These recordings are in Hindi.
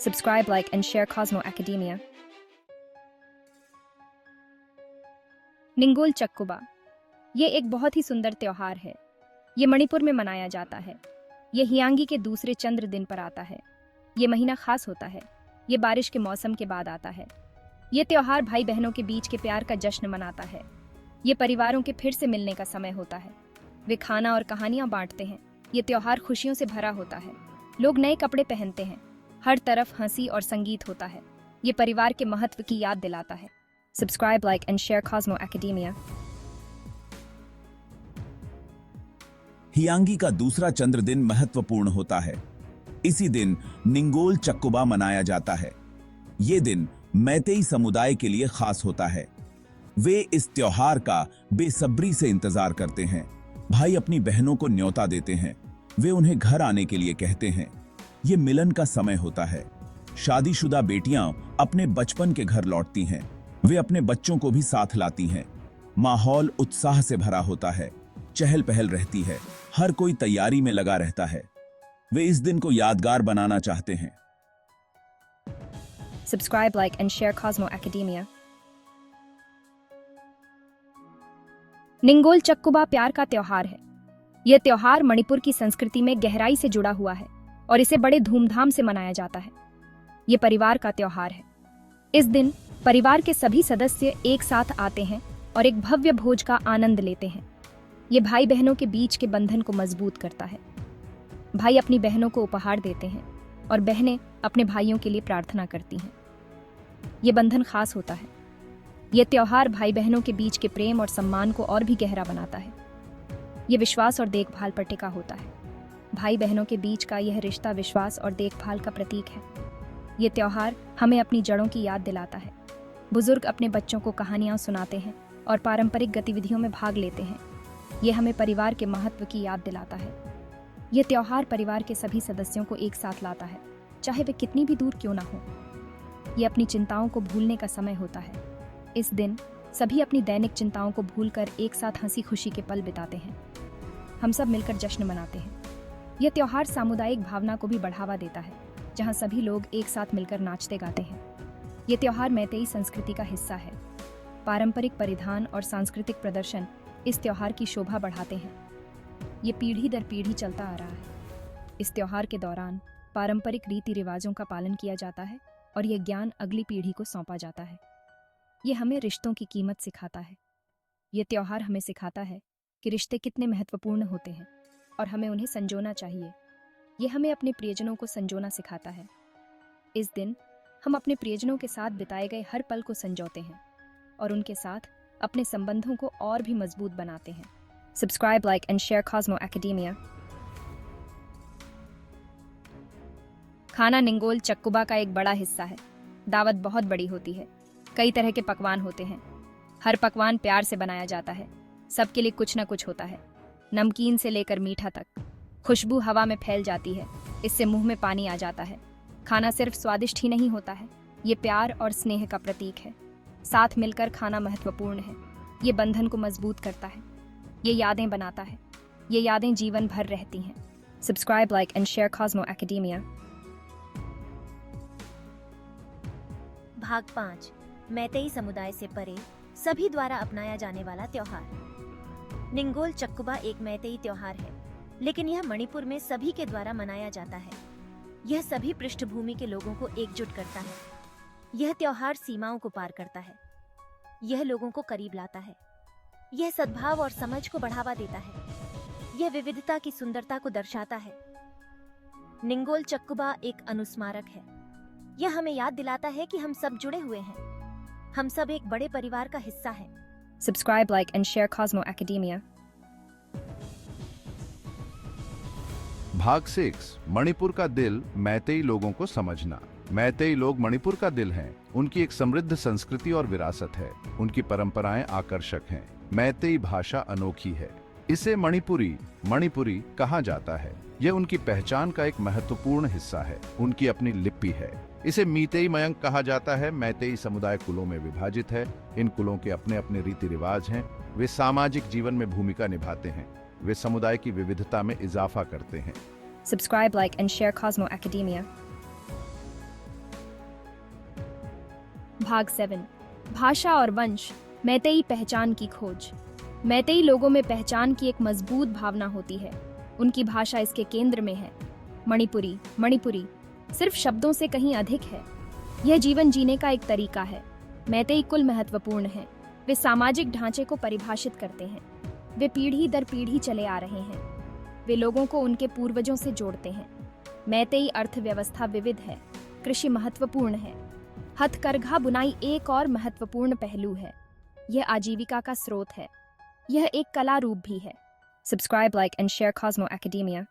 Subscribe, like, and share Cosmo Academia. निंगोल चक्कुबा ये एक बहुत ही सुंदर त्योहार है। ये मणिपुर में मनाया जाता है। ये हियांगी के दूसरे चंद्र दिन पर आता है। ये महीना खास होता है। ये बारिश के मौसम के बाद आता है। ये त्योहार भाई बहनों के बीच के प्यार का जश्न मनाता है। ये परिवारों के फिर से मिलने का समय होता है। वे खाना और कहानियां बांटते हैं। ये त्योहार खुशियों से भरा होता है। लोग नए कपड़े पहनते हैं। हर तरफ हंसी और संगीत होता है। ये परिवार के महत्व की याद दिलाता है। Subscribe, like, and share Cosmo Academia. हियांगी का दूसरा चंद्र दिन महत्वपूर्ण होता है। इसी दिन निंगोल चक्कुबा मनाया जाता है। ये दिन मैतेई समुदाय के लिए खास होता है। वे इस त्योहार का बेसब्री से इंतजार करते हैं। भाई अपनी बहनों को न्योता देते हैं। वे उन्हें घर आने के लिए कहते हैं। ये मिलन का समय होता है। शादीशुदा बेटियां अपने बचपन के घर लौटती हैं। वे अपने बच्चों को भी साथ लाती हैं। माहौल उत्साह से भरा होता है। चहल पहल रहती है। हर कोई तैयारी में लगा रहता है। वे इस दिन को यादगार बनाना चाहते हैं। Subscribe, like, and share Cosmo Academia. निंगोल चक्कुबा प्यार का त्योहार है। यह त्योहार मणिपुर की संस्कृति में गहराई से जुड़ा हुआ है और इसे बड़े धूमधाम से मनाया जाता है। ये परिवार का त्योहार है। इस दिन परिवार के सभी सदस्य एक साथ आते हैं और एक भव्य भोज का आनंद लेते हैं। ये भाई बहनों के बीच के बंधन को मजबूत करता है। भाई अपनी बहनों को उपहार देते हैं और बहनें अपने भाइयों के लिए प्रार्थना करती हैं। ये बंधन खास होता है। ये त्योहार भाई बहनों के बीच के प्रेम और सम्मान को और भी गहरा बनाता है। ये विश्वास और देखभाल पर टिका होता है। भाई बहनों के बीच का यह रिश्ता विश्वास और देखभाल का प्रतीक है। ये त्योहार हमें अपनी जड़ों की याद दिलाता है। बुजुर्ग अपने बच्चों को कहानियां सुनाते हैं और पारंपरिक गतिविधियों में भाग लेते हैं। ये हमें परिवार के महत्व की याद दिलाता है। ये त्योहार परिवार के सभी सदस्यों को एक साथ लाता है, चाहे वे कितनी भी दूर क्यों ना हो। ये अपनी चिंताओं को भूलने का समय होता है। इस दिन सभी अपनी दैनिक चिंताओं को भूलकर एक साथ हंसी खुशी के पल बिताते हैं। हम सब मिलकर जश्न मनाते हैं। यह त्योहार सामुदायिक भावना को भी बढ़ावा देता है, जहां सभी लोग एक साथ मिलकर नाचते गाते हैं। ये त्योहार मैतेई संस्कृति का हिस्सा है। पारंपरिक परिधान और सांस्कृतिक प्रदर्शन इस त्योहार की शोभा बढ़ाते हैं। ये पीढ़ी दर पीढ़ी चलता आ रहा है। इस त्योहार के दौरान पारंपरिक रीति रिवाजों का पालन किया जाता है और ये ज्ञान अगली पीढ़ी को सौंपा जाता है। ये हमें रिश्तों की कीमत सिखाता है। ये त्योहार हमें सिखाता है कि रिश्ते कितने महत्वपूर्ण होते हैं और हमें उन्हें संजोना चाहिए। ये हमें अपने प्रियजनों को संजोना सिखाता है। इस दिन हम अपने प्रियजनों के साथ बिताए गए हर पल को संजोते हैं और उनके साथ अपने संबंधों को और भी मजबूत बनाते हैं। Subscribe, like, and share Cosmo Academia. खाना निंगोल चक्कुबा का एक बड़ा हिस्सा है। दावत बहुत बड़ी होती है। कई तरह के पकवान होते हैं। हर पकवान प्यार से बनाया जाता है। सबके लिए कुछ ना कुछ होता है, नमकीन से लेकर मीठा तक। खुशबू हवा में फैल जाती है, इससे मुंह में पानी आ जाता है। खाना सिर्फ स्वादिष्ट ही नहीं होता है, ये प्यार और स्नेह का प्रतीक है। साथ मिलकर खाना महत्वपूर्ण है। ये बंधन को मजबूत करता है। ये यादें बनाता है। ये यादें जीवन भर रहती हैं। Subscribe, like, and share Cosmo Academia. भाग 5 मैतेई समुदाय से परे सभी द्वारा अपनाया जाने वाला त्योहार। निंगोल चक्कुबा एक मैतेई त्योहार है, लेकिन यह मणिपुर में सभी के द्वारा मनाया जाता है। यह सभी पृष्ठभूमि के लोगों को एकजुट करता है। यह त्योहार सीमाओं को पार करता है। यह लोगों को करीब लाता है। यह सद्भाव और समझ को बढ़ावा देता है। यह विविधता की सुंदरता को दर्शाता है। निंगोल चक्कुबा एक अनुस्मारक है। यह हमें याद दिलाता है कि हम सब जुड़े हुए हैं। हम सब एक बड़े परिवार का हिस्सा हैं। Subscribe, like, and share Cosmo Academia. भाग 6 मणिपुर का दिल मैतेई लोगों को समझना। मैतेई लोग मणिपुर का दिल हैं। उनकी एक समृद्ध संस्कृति और विरासत है। उनकी परंपराएं आकर्षक हैं। मैतेई भाषा अनोखी है। इसे मणिपुरी कहा जाता है। यह उनकी पहचान का एक महत्वपूर्ण हिस्सा है। उनकी अपनी लिपि है। इसे मीतेई मयंक कहा जाता है। मैतेई समुदाय कुलों में विभाजित है। इन कुलों के अपने अपने रीति रिवाज हैं। वे सामाजिक जीवन में भूमिका निभाते हैं। वे समुदाय की विविधता में इजाफा करते हैं। Subscribe, like, and share Cosmo Academia. भाग 7 भाषा और वंश, मैतेई पहचान की खोज। मैतेई लोगों में पहचान की एक मजबूत भावना होती है। उनकी भाषा इसके केंद्र में है। मणिपुरी सिर्फ शब्दों से कहीं अधिक है। यह जीवन जीने का एक तरीका है। मैतेई कुल महत्वपूर्ण हैं। वे सामाजिक ढांचे को परिभाषित करते हैं। वे पीढ़ी दर पीढ़ी चले आ रहे हैं। वे लोगों को उनके पूर्वजों से जोड़ते हैं। मैतेई अर्थव्यवस्था विविध है। कृषि महत्वपूर्ण है। हथकरघा बुनाई एक और महत्वपूर्ण पहलू है। यह आजीविका का स्रोत है। यह एक कला रूप भी है। Subscribe, like and share Cosmo academia.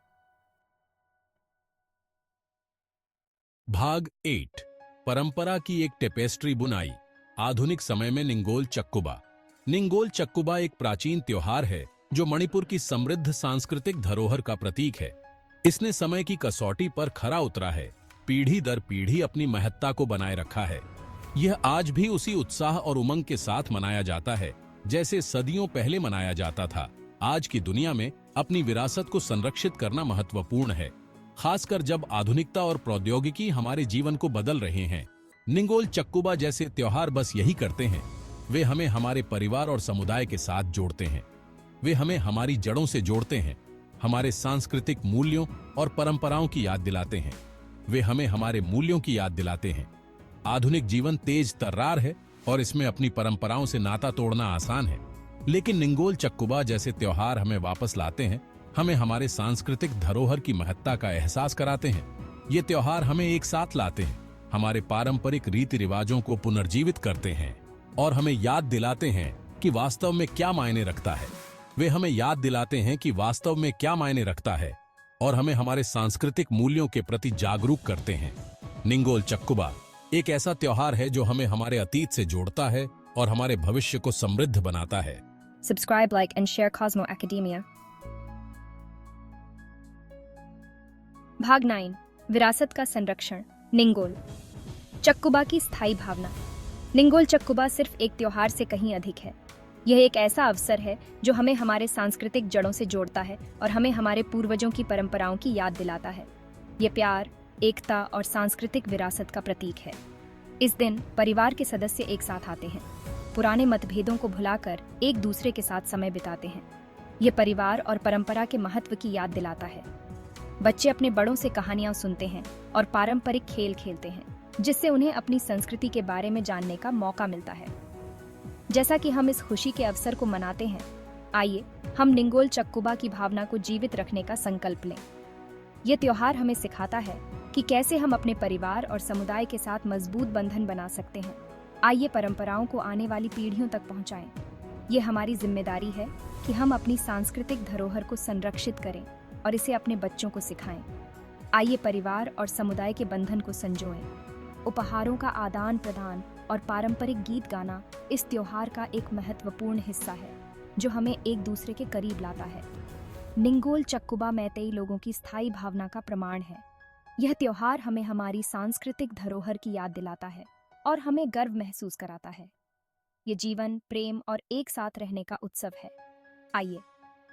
भाग 8 परंपरा की एक टेपेस्ट्री बुनाई। आधुनिक समय में निंगोल चक्कुबा। निंगोल चक्कुबा एक प्राचीन त्योहार है जो मणिपुर की समृद्ध सांस्कृतिक धरोहर का प्रतीक है। इसने समय की कसौटी पर खरा उतरा है, पीढ़ी दर पीढ़ी अपनी महत्ता को बनाए रखा है। यह आज भी उसी उत्साह और उमंग के साथ मनाया जाता है जैसे सदियों पहले मनाया जाता था। आज की दुनिया में अपनी विरासत को संरक्षित करना महत्वपूर्ण है, खासकर जब आधुनिकता और प्रौद्योगिकी हमारे जीवन को बदल रहे हैं। निंगोल चक्कुबा जैसे त्योहार बस यही करते हैं। वे हमें हमारे परिवार और समुदाय के साथ जोड़ते हैं। वे हमें हमारी जड़ों से जोड़ते हैं, हमारे सांस्कृतिक मूल्यों और परंपराओं की याद दिलाते हैं। वे हमें हमारे मूल्यों की याद दिलाते हैं। आधुनिक जीवन तेज तर्रार है और इसमें अपनी परंपराओं से नाता तोड़ना आसान है, लेकिन निंगोल चक्कुबा जैसे त्योहार हमें वापस लाते हैं, हमें हमारे सांस्कृतिक धरोहर की महत्ता का एहसास कराते हैं। ये त्योहार हमें एक साथ लाते हैं, हमारे पारंपरिक रीति रिवाजों को पुनर्जीवित करते हैं और हमें याद दिलाते हैं कि वास्तव में क्या मायने रखता है। वे हमें याद दिलाते हैं कि वास्तव में क्या मायने रखता है और हमें हमारे सांस्कृतिक मूल्यों के प्रति जागरूक करते हैं। निंगोल चक्कुबा एक ऐसा त्योहार है जो हमें हमारे अतीत से जोड़ता है और हमारे भविष्य को समृद्ध बनाता है। Subscribe, like and share Cosmo Academia. भाग 9 विरासत का संरक्षण। निंगोल चक्कुबा की स्थायी भावना। निंगोल चक्कुबा सिर्फ एक त्योहार से कहीं अधिक है। यह एक ऐसा अवसर है जो हमें हमारे सांस्कृतिक जड़ों से जोड़ता है और हमें हमारे पूर्वजों की परंपराओं की याद दिलाता है। यह प्यार, एकता और सांस्कृतिक विरासत का प्रतीक है। इस दिन परिवार के सदस्य एक साथ आते हैं, पुराने मतभेदों को भुलाकर एक दूसरे के साथ समय बिताते हैं। यह परिवार और परंपरा के महत्व की याद दिलाता है। बच्चे अपने बड़ों से कहानियां सुनते हैं और पारंपरिक खेल खेलते हैं, जिससे उन्हें अपनी संस्कृति के बारे में जानने का मौका मिलता है। जैसा कि हम इस खुशी के अवसर को मनाते हैं, आइए हम निंगोल चक्कुबा की भावना को जीवित रखने का संकल्प लें। यह त्योहार हमें सिखाता है कि कैसे हम अपने परिवार और समुदाय के साथ मजबूत बंधन बना सकते हैं। आइए परंपराओं को आने वाली पीढ़ियों तक पहुंचाएं। ये हमारी जिम्मेदारी है कि हम अपनी सांस्कृतिक धरोहर को संरक्षित करें और इसे अपने बच्चों को सिखाएं। आइए परिवार और समुदाय के बंधन को संजोएं। उपहारों का आदान प्रदान और पारंपरिक गीत गाना इस त्योहार का एक महत्वपूर्ण हिस्सा है जो हमें एक दूसरे के करीब लाता है। निंगोल चक्कुबा मैतेई लोगों की स्थायी भावना का प्रमाण है। यह त्योहार हमें हमारी सांस्कृतिक धरोहर की याद दिलाता है और हमें गर्व महसूस कराता है। ये जीवन, प्रेम और एक साथ रहने का उत्सव है। आइए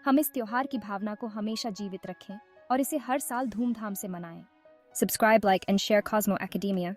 हम इस त्योहार की भावना को हमेशा जीवित रखें और इसे हर साल धूमधाम से मनाएं। Subscribe, like and share Cosmo academia.